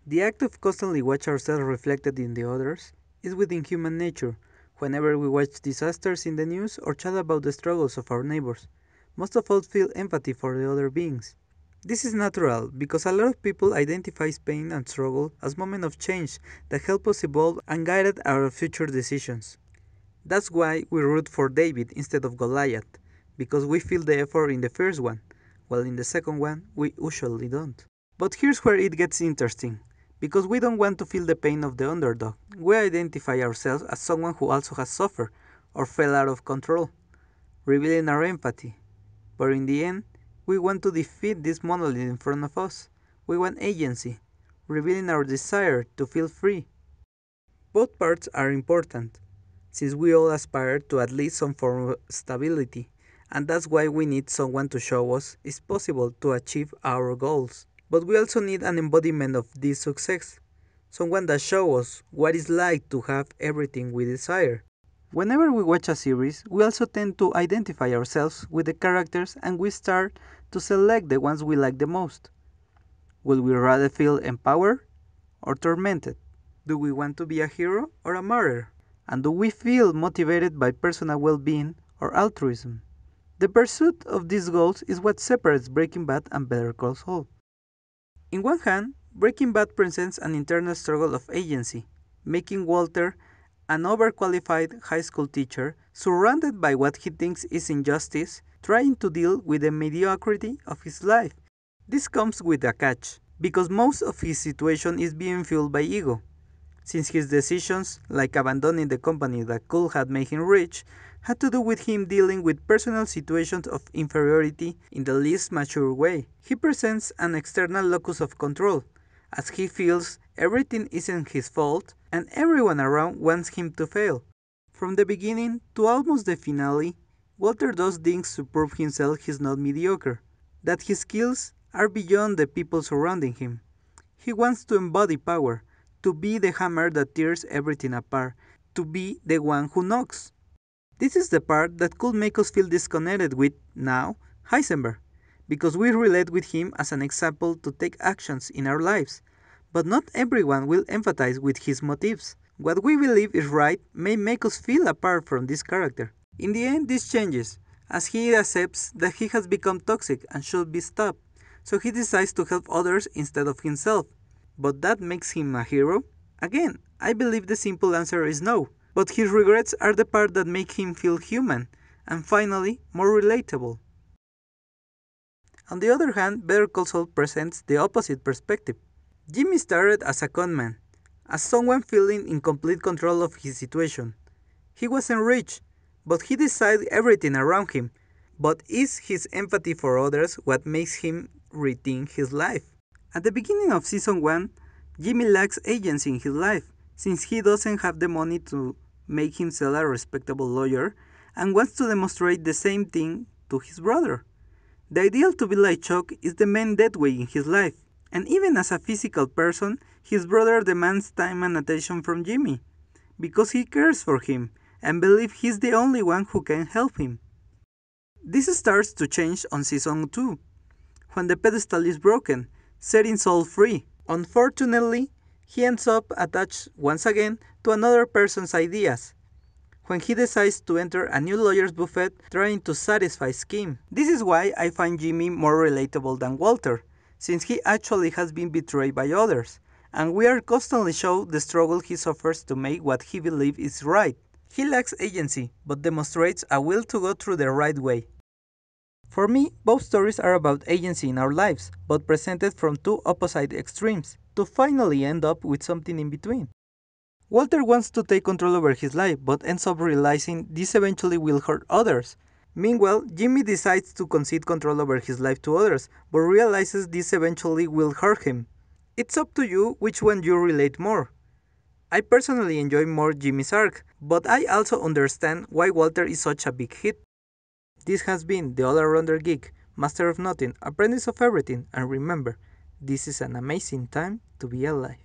The act of constantly watching ourselves reflected in the others is within human nature. Whenever we watch disasters in the news or chat about the struggles of our neighbors, most of us feel empathy for the other beings. This is natural because a lot of people identify pain and struggle as moments of change that help us evolve and guide our future decisions. That's why we root for David instead of Goliath, because we feel the effort in the first one, while in the second one we usually don't. But here's where it gets interesting. Because we don't want to feel the pain of the underdog, we identify ourselves as someone who also has suffered or fell out of control, revealing our empathy. But in the end, we want to defeat this monolith in front of us. We want agency, revealing our desire to feel free. Both parts are important, since we all aspire to at least some form of stability, and that's why we need someone to show us it's possible to achieve our goals. But we also need an embodiment of this success, someone that shows us what it's like to have everything we desire. Whenever we watch a series, we also tend to identify ourselves with the characters and we start to select the ones we like the most. Will we rather feel empowered or tormented? Do we want to be a hero or a martyr? And do we feel motivated by personal well being or altruism? The pursuit of these goals is what separates Breaking Bad and Better Call Saul. In one hand, Breaking Bad presents an internal struggle of agency, making Walter an overqualified high school teacher surrounded by what he thinks is injustice, trying to deal with the mediocrity of his life. This comes with a catch, because most of his situation is being fueled by ego, since his decisions, like abandoning the company that could have made him rich, had to do with him dealing with personal situations of inferiority in the least mature way. He presents an external locus of control, as he feels everything isn't his fault and everyone around wants him to fail. From the beginning to almost the finale, Walter does things to prove himself he's not mediocre, that his skills are beyond the people surrounding him. He wants to embody power, to be the hammer that tears everything apart, to be the one who knocks. This is the part that could make us feel disconnected with, now, Heisenberg, because we relate with him as an example to take actions in our lives. But not everyone will empathize with his motives. What we believe is right may make us feel apart from this character. In the end, this changes, as he accepts that he has become toxic and should be stopped, so he decides to help others instead of himself. But that makes him a hero? Again, I believe the simple answer is no, but his regrets are the part that make him feel human, and finally, more relatable. On the other hand, Better Call Saul presents the opposite perspective. Jimmy started as a conman, as someone feeling in complete control of his situation. He wasn't rich, but he decided everything around him. But is his empathy for others what makes him rethink his life? At the beginning of season 1, Jimmy lacks agency in his life, since he doesn't have the money to make himself a respectable lawyer and wants to demonstrate the same thing to his brother. The ideal to be like Chuck is the main deadweight in his life, and even as a physical person, his brother demands time and attention from Jimmy, because he cares for him and believes he's the only one who can help him. This starts to change on season 2, when the pedestal is broken, setting Saul free. Unfortunately, he ends up attached once again to another person's ideas, when he decides to enter a new lawyer's buffet trying to satisfy Skim. This is why I find Jimmy more relatable than Walter, since he actually has been betrayed by others, and we are constantly shown the struggle he suffers to make what he believes is right. He lacks agency, but demonstrates a will to go through the right way. For me, both stories are about agency in our lives, but presented from two opposite extremes, to finally end up with something in between. Walter wants to take control over his life, but ends up realizing this eventually will hurt others. Meanwhile, Jimmy decides to concede control over his life to others, but realizes this eventually will hurt him. It's up to you which one you relate more. I personally enjoy more Jimmy's arc, but I also understand why Walter is such a big hit. This has been the All-Arounder Geek, Master of Nothing, Apprentice of Everything, and remember, this is an amazing time to be alive.